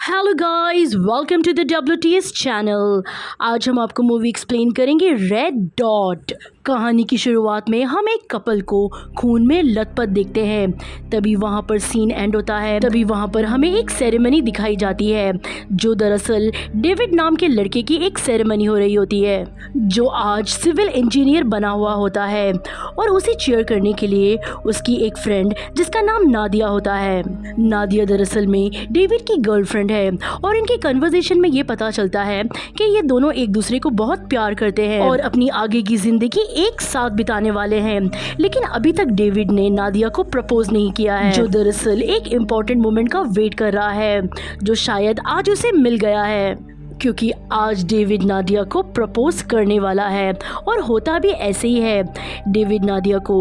Hello guys, welcome to the WTS channel. आज हम आपको मूवी एक्सप्लेन करेंगे रेड डॉट। कहानी की शुरुआत में हम एक कपल को खून में लथपथ देखते हैं। तभी वहाँ पर सीन एंड होता है। तभी वहाँ पर हमें एक सेरेमनी दिखाई जाती है जो दरअसल डेविड नाम के लड़के की एक सेरेमनी हो रही होती है, जो आज सिविल इंजीनियर बना हुआ होता है। और उसे चीयर करने के लिए उसकी एक फ्रेंड जिसका नाम नादिया होता है। नादिया दरअसल में डेविड की गर्लफ्रेंड है और इनके कन्वर्सेशन में ये पता चलता है कि ये दोनों एक दूसरे को बहुत प्यार करते हैं और अपनी आगे की जिंदगी एक साथ बिताने वाले हैं। लेकिन अभी तक डेविड ने नादिया को प्रपोज नहीं किया है, जो दरअसल एक इम्पोर्टेंट मोमेंट का वेट कर रहा है, जो शायद आज उसे मिल गया है, क्योंकि आज डेविड नादिया को प्रपोज करने वाला है। और होता भी ऐसे ही है। डेविड नादिया को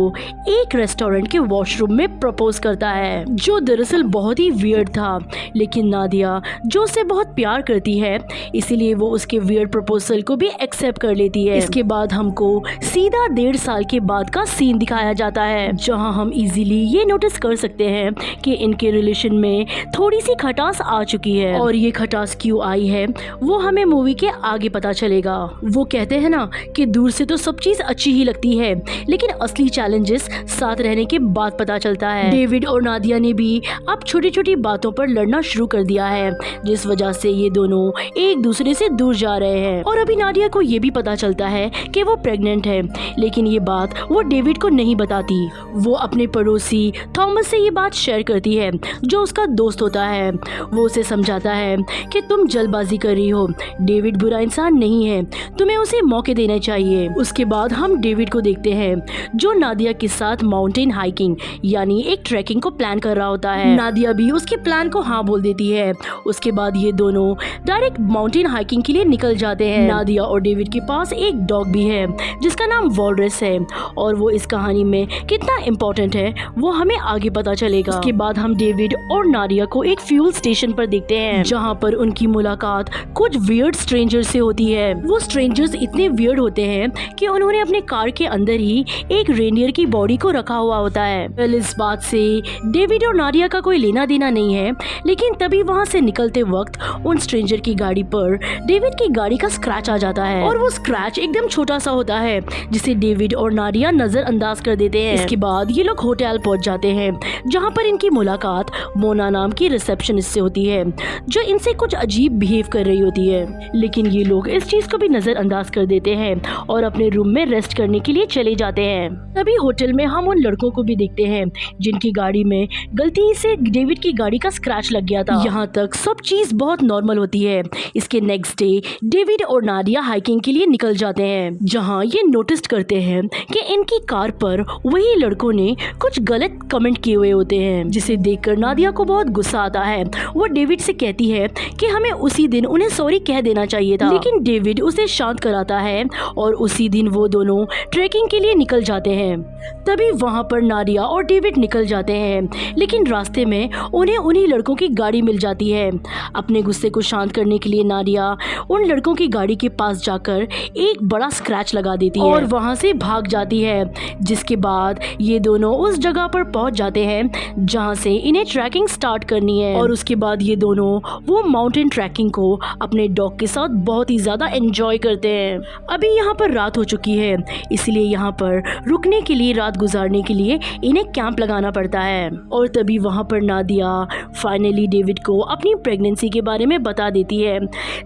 एक रेस्टोरेंट के वॉशरूम में प्रपोज करता है, जो दरअसल बहुत ही वियर्ड था। लेकिन नादिया जो उससे बहुत प्यार करती है, इसीलिए वो उसके वियर्ड प्रपोजल को भी एक्सेप्ट कर लेती है। इसके बाद हमको सीधा 1.5 साल के बाद का सीन दिखाया जाता है, जहाँ हम इजीली ये नोटिस कर सकते हैं कि इनके रिलेशन में थोड़ी सी खटास आ चुकी है। और ये खटास क्यों आई है वो हमें मूवी के आगे पता चलेगा। वो कहते हैं ना कि दूर से तो सब चीज अच्छी ही लगती है, लेकिन असली चैलेंजेस साथ रहने के बाद पता चलता है। डेविड और नादिया ने भी अब छोटी छोटी बातों पर लड़ना शुरू कर दिया है, जिस वजह से ये दोनों एक दूसरे से दूर जा रहे हैं। और अभी नादिया को ये भी पता चलता है कि वो प्रेग्नेंट है, लेकिन ये बात वो डेविड को नहीं बताती। वो अपने पड़ोसी थॉमस से ये बात शेयर करती है, जो उसका दोस्त होता है। वो उसे समझाता है कि तुम जल्दबाजी कर रही हो, डेविड बुरा इंसान नहीं है, तुम्हें उसे मौके देने चाहिए। उसके बाद हम डेविड को देखते हैं, जो नादिया के साथ माउंटेन हाइकिंग यानी एक ट्रैकिंग को प्लान कर रहा होता है। नादिया भी उसके प्लान को हाँ बोल देती है। उसके बाद ये दोनों डायरेक्ट माउंटेन हाइकिंग के लिए निकल जाते हैं। नादिया और डेविड के पास एक डॉग भी है जिसका नाम वॉलरस है, और वो इस कहानी में कितना इम्पोर्टेंट है वो हमें आगे पता चलेगा। उसके बाद हम डेविड और नादिया को एक फ्यूल स्टेशन पर देखते हैं, जहाँ पर उनकी मुलाकात कुछ वियर्ड स्ट्रेंजर्स से होती है। वो स्ट्रेंजर्स इतने वियर्ड होते हैं कि उन्होंने अपने कार के अंदर ही एक रेनियर की बॉडी को रखा हुआ होता है। इस बात से डेविड और नादिया का कोई लेना देना नहीं है, लेकिन तभी वहाँ से निकलते वक्त उन स्ट्रेंजर की गाड़ी पर डेविड की गाड़ी का स्क्रैच आ जाता है, और वो स्क्रैच एकदम छोटा सा होता है, जिसे डेविड और नादिया नजरअंदाज कर देते हैं। इसके बाद ये लोग होटल पहुँच जाते हैं, जहाँ पर इनकी मुलाकात मोना नाम की रिसेप्शनिस्ट से होती है, जो इनसे कुछ अजीब बिहेव कर रही होती है। लेकिन ये लोग इस चीज को भी नजरअंदाज कर देते हैं और अपने रूम में रेस्ट करने के लिए चले जाते हैं। तभी होटल में हम उन लड़कों को भी देखते हैं जिनकी गाड़ी में गलती से डेविड की गाड़ी का स्क्रैच लग गया था। यहाँ तक सब चीज बहुत नॉर्मल होती है। इसके नेक्स्ट डे डेविड और नादिया हाइकिंग के लिए निकल जाते हैं, जहाँ ये नोटिस करते हैं कि इनकी कार पर वही लड़कों ने कुछ गलत कमेंट किए हुए होते हैं, जिसे देखकर नादिया को बहुत गुस्सा आता है। वो डेविड से कहती है कि हमें उसी दिन उन्हें सॉरी कह देना चाहिए था, लेकिन डेविड उसे शांत कराता है और उसी दिन वो दोनों ट्रैकिंग के लिए निकल जाते हैं। तभी वहाँ पर नादिया और डेविड निकल जाते हैं, लेकिन रास्ते में उन्हें उन्हीं लड़कों की गाड़ी मिल जाती है। अपने गुस्से को शांत करने के लिए नादिया उन लड़कों की गाड़ी के पास जाकर एक बड़ा स्क्रैच लगा देती है और वहाँ से भाग जाती है। जिसके बाद ये दोनों उस जगह पर पहुँच जाते हैं जहाँ से इन्हें ट्रैकिंग स्टार्ट करनी है, और उसके बाद ये दोनों वो माउंटेन ट्रैकिंग को अपने डॉग के साथ बहुत ही ज्यादा एंजॉय करते हैं। अभी यहाँ पर रात हो चुकी है, इसलिए यहाँ पर रुकने के लिए, रात गुजारने के लिए इन्हें कैंप लगाना पड़ता है। और तभी वहाँ पर नादिया फाइनली डेविड को अपनी प्रेगनेंसी के बारे में बता देती है,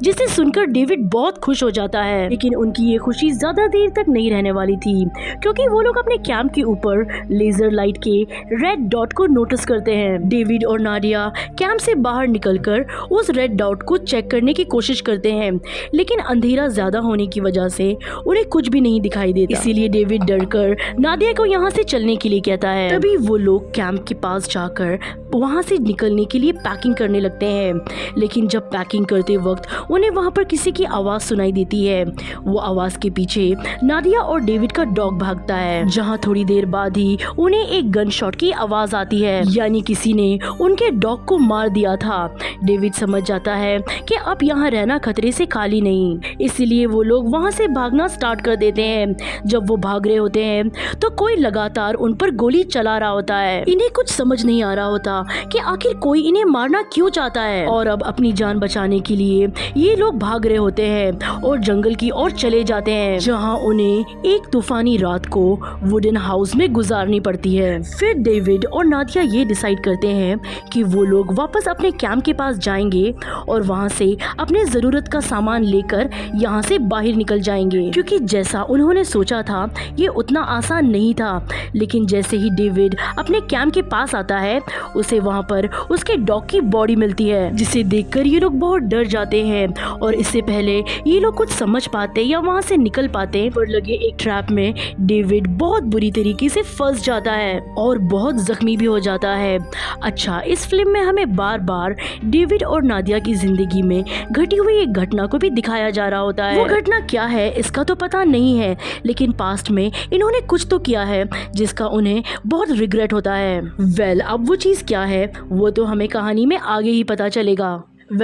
जिसे सुनकर डेविड बहुत खुश हो जाता है। लेकिन उनकी ये खुशी ज्यादा देर तक नहीं रहने वाली थी, क्योंकि वो लोग अपने कैंप के ऊपर लेजर लाइट के रेड डॉट को नोटिस करते हैं। डेविड और नादिया कैंप से बाहर निकलकर उस रेड डॉट को चेक करने की कोशिश करते हैं, लेकिन अंधेरा ज्यादा होने की वजह से उन्हें कुछ भी नहीं दिखाई देता। इसीलिए डेविड डरकर नादिया को यहाँ से चलने के लिए कहता है। तभी वो लोग कैंप के पास जाकर वहाँ से निकलने के लिए पैकिंग करने लगते हैं, लेकिन जब पैकिंग करते वक्त उन्हें वहाँ पर किसी की आवाज सुनाई देती है। वो आवाज के पीछे नादिया और डेविड का डॉग भागता है, जहाँ थोड़ी देर बाद ही उन्हें एक गन शॉट की आवाज आती है, यानी किसी ने उनके डॉग को मार दिया था। डेविड समझ जाता है कि अब यहाँ वहाँ रहना खतरे से खाली नहीं, इसीलिए वो लोग वहाँ से भागना स्टार्ट कर देते हैं। जब वो भाग रहे होते हैं तो कोई लगातार उन पर गोली चला रहा होता है। इन्हें कुछ समझ नहीं आ रहा होता कि आखिर कोई इन्हें मारना क्यों चाहता है। और अब अपनी जान बचाने के लिए ये लोग भाग रहे होते हैं और जंगल की ओर चले जाते हैं, जहाँ उन्हें एक तूफानी रात को वुडन हाउस में गुजारनी पड़ती है। फिर डेविड और नादिया ये डिसाइड करते हैं कि वो लोग वापस अपने कैंप के पास जाएंगे और वहाँ से अपने जरूरत का सामान लेकर यहाँ से बाहर निकल जाएंगे, क्योंकि जैसा उन्होंने सोचा था ये उतना आसान नहीं था। लेकिन जैसे ही डेविड अपने कैंप के पास आता है उसे वहाँ पर उसके डॉग की बॉडी मिलती है, जिसे देखकर ये लोग बहुत डर जाते हैं। और इससे पहले ये लोग कुछ समझ पाते या वहाँ से निकल पाते, पर लगे एक ट्रैप में डेविड बहुत बुरी तरीके से फंस जाता है और बहुत जख्मी भी हो जाता है। अच्छा, इस फिल्म में हमें बार बार डेविड और नादिया की जिंदगी में घटी हुई एक घटना को भी दिखाया जा रहा होता है। वो घटना क्या है इसका तो पता नहीं है, लेकिन पास्ट में इन्होंने कुछ तो किया है जिसका उन्हें बहुत रिग्रेट होता है। वेल, अब वो चीज़ क्या है वो तो हमें कहानी में आगे ही पता चलेगा।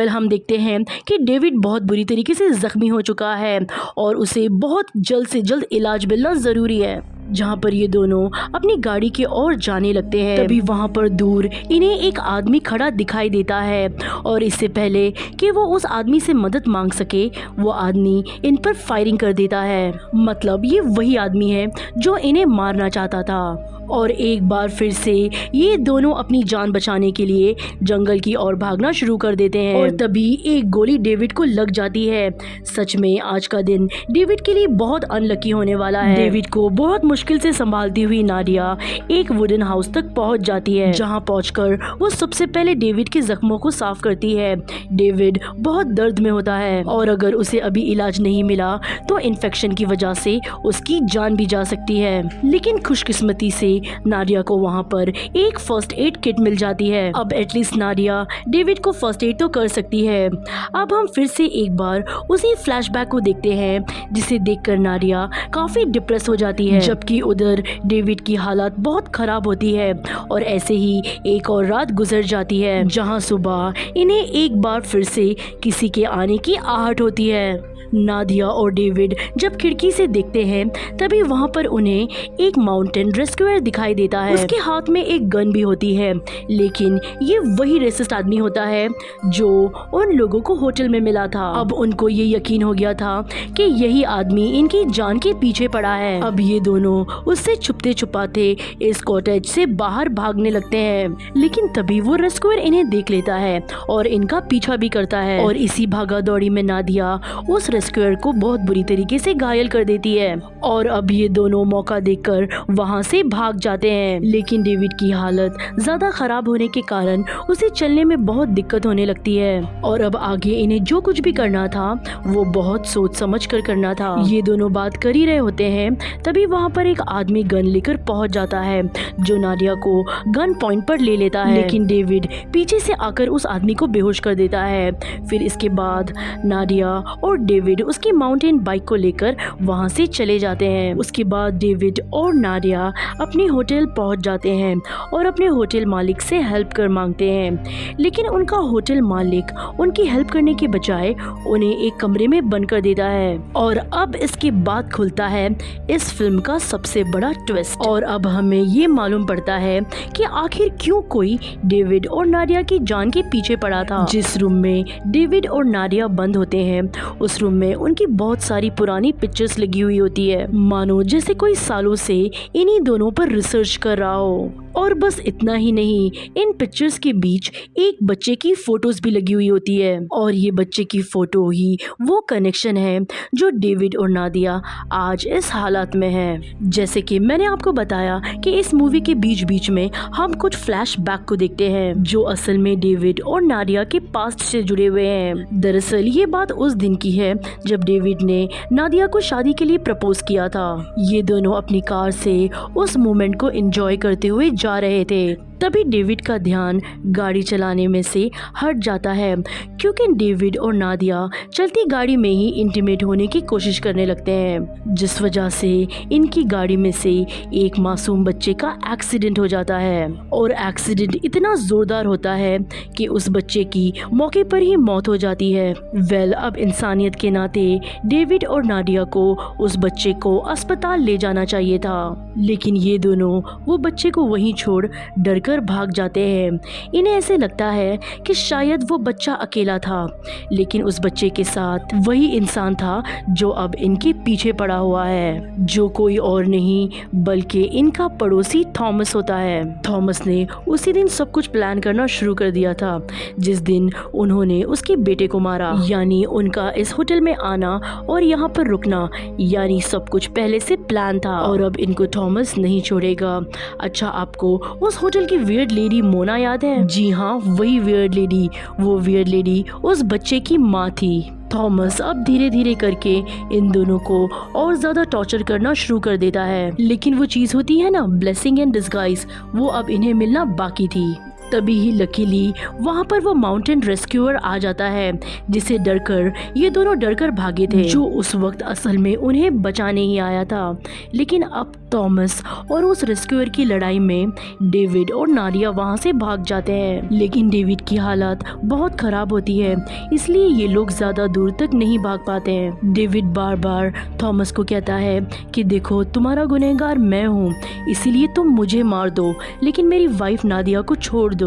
हम देखते हैं कि डेविड बहुत बुरी तरीके से जख्मी हो चुका है और उसे बहुत जल्द से जल्द इलाज मिलना ज़रूरी है। जहाँ पर ये दोनों अपनी गाड़ी की ओर जाने लगते हैं, तभी वहाँ पर दूर इन्हें एक आदमी खड़ा दिखाई देता है और इससे पहले कि वो उस आदमी से मदद मांग सके, वो आदमी इन पर फायरिंग कर देता है। मतलब ये वही आदमी है जो इन्हें मारना चाहता था। और एक बार फिर से ये दोनों अपनी जान बचाने के लिए जंगल की ओर भागना शुरू कर देते हैं और तभी एक गोली डेविड को लग जाती है। सच में आज का दिन डेविड के लिए बहुत अनलकी होने वाला है। डेविड को बहुत मुश्किल से संभालती हुई नादिया एक वुडन हाउस तक पहुंच जाती है, जहां पहुंचकर वो सबसे पहले डेविड के जख्मों को साफ करती है। डेविड बहुत दर्द में होता है और अगर उसे अभी इलाज नहीं मिला तो इन्फेक्शन की वजह से उसकी जान भी जा सकती है। लेकिन खुशकिस्मती से नादिया को वहाँ पर एक फर्स्ट एड किट मिल जाती है। अब एटलीस्ट नादिया डेविड को फर्स्ट एड तो कर सकती है। अब हम फिर से एक बार उसी फ्लैशबैक को देखते हैं, जिसे देखकर नादिया काफी डिप्रेस हो जाती है, जबकि उधर डेविड की हालत बहुत खराब होती है। और ऐसे ही एक और रात गुजर जाती है, जहाँ सुबह इन्हें एक बार फिर से किसी के आने की आहट होती है। नादिया और डेविड जब खिड़की से देखते हैं तभी वहाँ पर उन्हें एक माउंटेन रेस्क्यूअर दिखाई देता है। उसके हाथ में एक गन भी होती है, लेकिन ये वही रेसिस्ट आदमी होता है जो उन लोगों को होटल में मिला था। अब उनको ये यकीन हो गया था कि यही आदमी इनकी जान के पीछे पड़ा है। अब ये दोनों उससे छुपते छुपाते इस कॉटेज से बाहर भागने लगते हैं, लेकिन तभी वो रेस्क्यूअर इन्हें देख लेता है और इनका पीछा भी करता है। और इसी भागा दौड़ी में नादिया उस रेस्क्यूअर को बहुत बुरी तरीके से घायल कर देती है और अब ये दोनों मौका देखकर वहाँ से भाग जाते हैं। लेकिन डेविड की हालत ज्यादा खराब होने के कारण उसे चलने में बहुत दिक्कत होने लगती है और अब आगे इन्हें जो कुछ भी करना था वो बहुत सोच समझ कर करना था। ये दोनों बात कर ही रहे होते हैं, तभी वहाँ पर एक आदमी गन लेकर पहुँच जाता है जो नादिया को गन पॉइंट पर ले लेता है। लेकिन डेविड पीछे से आकर उस आदमी को बेहोश कर देता है। फिर इसके बाद नादिया और डेविड उसकी माउंटेन बाइक को लेकर वहां से चले जाते हैं। उसके बाद डेविड और नादिया अपने होटल पहुंच जाते हैं और अपने होटल मालिक से हेल्प कर मांगते हैं, लेकिन उनका होटल मालिक उनकी हेल्प करने के बजाय उन्हें एक कमरे में बंद कर देता है। और अब इसके बाद खुलता है इस फिल्म का सबसे बड़ा ट्विस्ट और अब हमें ये मालूम पड़ता है कि आखिर क्यों कोई डेविड और नादिया की जान के पीछे पड़ा था। जिस रूम में डेविड और नादिया बंद होते हैं उस रूम में उनकी बहुत सारी पुरानी पिक्चर्स लगी हुई होती है, मानो जैसे कोई सालों से इन्हीं दोनों पर रिसर्च कर रहा हो। और बस इतना ही नहीं, इन पिक्चर्स के बीच एक बच्चे की फोटोज भी लगी हुई होती है और ये बच्चे की फोटो ही वो कनेक्शन है जो डेविड और नादिया आज इस हालत में है। जैसे कि मैंने आपको बताया कि इस मूवी के बीच बीच में हम कुछ फ्लैशबैक को देखते हैं जो असल में डेविड और नादिया के पास्ट से जुड़े हुए हैं। दरअसल ये बात उस दिन की है जब डेविड ने नादिया को शादी के लिए प्रपोज किया था। ये दोनों अपनी कार से उस मोमेंट को एंजॉय करते हुए जा रहे थे तभी डेविड का ध्यान गाड़ी चलाने में से हट जाता है, क्योंकि डेविड और नादिया चलती गाड़ी में ही इंटीमेट होने की कोशिश करने लगते हैं, जिस वजह से इनकी गाड़ी में से एक मासूम बच्चे का एक्सीडेंट हो जाता है। और एक्सीडेंट इतना जोरदार होता है कि उस बच्चे की मौके पर ही मौत हो जाती है। अब इंसानियत के नाते डेविड और नादिया को उस बच्चे को अस्पताल ले जाना चाहिए था, लेकिन ये दोनों वो बच्चे को वहीं छोड़ डरकर भाग जाते हैं। इन्हें ऐसे लगता है कि शायद वो बच्चा अकेला था, लेकिन उस बच्चे के साथ वही इंसान था जो अब इनके पीछे पड़ा हुआ है, जो कोई और नहीं बल्कि इनका पड़ोसी थॉमस होता है। थॉमस ने उसी दिन सब कुछ प्लान करना शुरू कर दिया था जिस दिन उन्होंने उसके बेटे को मारा, यानी उनका इस होटल में आना और यहाँ पर रुकना, यानी सब कुछ पहले से प्लान था और अब इनको थॉमस नहीं छोड़ेगा। अच्छा, आपको उस होटल की वियर्ड लेडी मोना याद है? जी हाँ, वही वियर्ड लेडी। वो वियर्ड लेडी उस बच्चे की माँ थी। थॉमस अब धीरे धीरे करके इन दोनों को और ज्यादा टॉर्चर करना शुरू कर देता है, लेकिन वो चीज होती है ना, ब्लेसिंग एंड डिस्गाइज, वो अब इन्हें मिलना बाकी थी। तभी ही लकीली वहाँ पर वो माउंटेन रेस्क्यूअर आ जाता है, जिसे डरकर ये दोनों डरकर भागे थे, जो उस वक्त असल में उन्हें बचाने ही आया था। लेकिन अब थॉमस और उस रेस्क्यूअर की लड़ाई में डेविड और नादिया वहाँ से भाग जाते हैं, लेकिन डेविड की हालत बहुत खराब होती है, इसलिए ये लोग ज्यादा दूर तक नहीं भाग पाते हैं। डेविड बार बार थॉमस को कहता है कि देखो, तुम्हारा गुनहगार मैं हूँ, इसीलिए तुम मुझे मार दो, लेकिन मेरी वाइफ नादिया को छोड़ दो।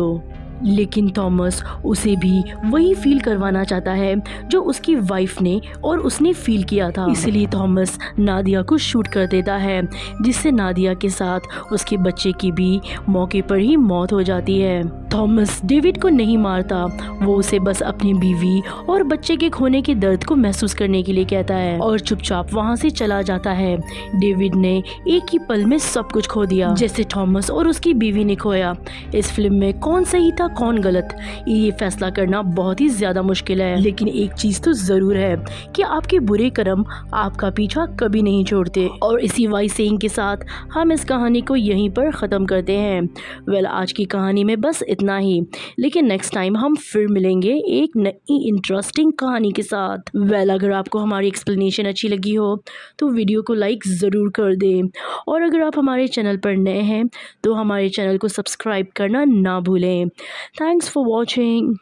लेकिन थॉमस उसे भी वही फील करवाना चाहता है जो उसकी वाइफ ने और उसने फील किया था, इसलिए थॉमस नादिया को शूट कर देता है, जिससे नादिया के साथ उसके बच्चे की भी मौके पर ही मौत हो जाती है। थॉमस डेविड को नहीं मारता, वो उसे बस अपनी बीवी और बच्चे के खोने के दर्द को महसूस करने के लिए कहता है और चुपचाप वहाँ से चला जाता है। डेविड ने एक ही पल में सब कुछ खो दिया, जैसे थॉमस और उसकी बीवी ने खोया। इस फिल्म में कौन सही था कौन गलत, ये फैसला करना बहुत ही ज्यादा मुश्किल है, लेकिन एक चीज तो जरूर है कि आपके बुरे कर्म आपका पीछा कभी नहीं छोड़ते। और इसी वाइज सेइंग के साथ हम इस कहानी को यहीं पर ख़त्म करते हैं। आज की कहानी में बस इतना ही, लेकिन नेक्स्ट टाइम हम फिर मिलेंगे एक नई इंटरेस्टिंग कहानी के साथ। अगर आपको हमारी एक्सप्लेनेशन अच्छी लगी हो तो वीडियो को लाइक ज़रूर कर दें, और अगर आप हमारे चैनल पर नए हैं तो हमारे चैनल को सब्सक्राइब करना ना भूलें। Thanks for watching.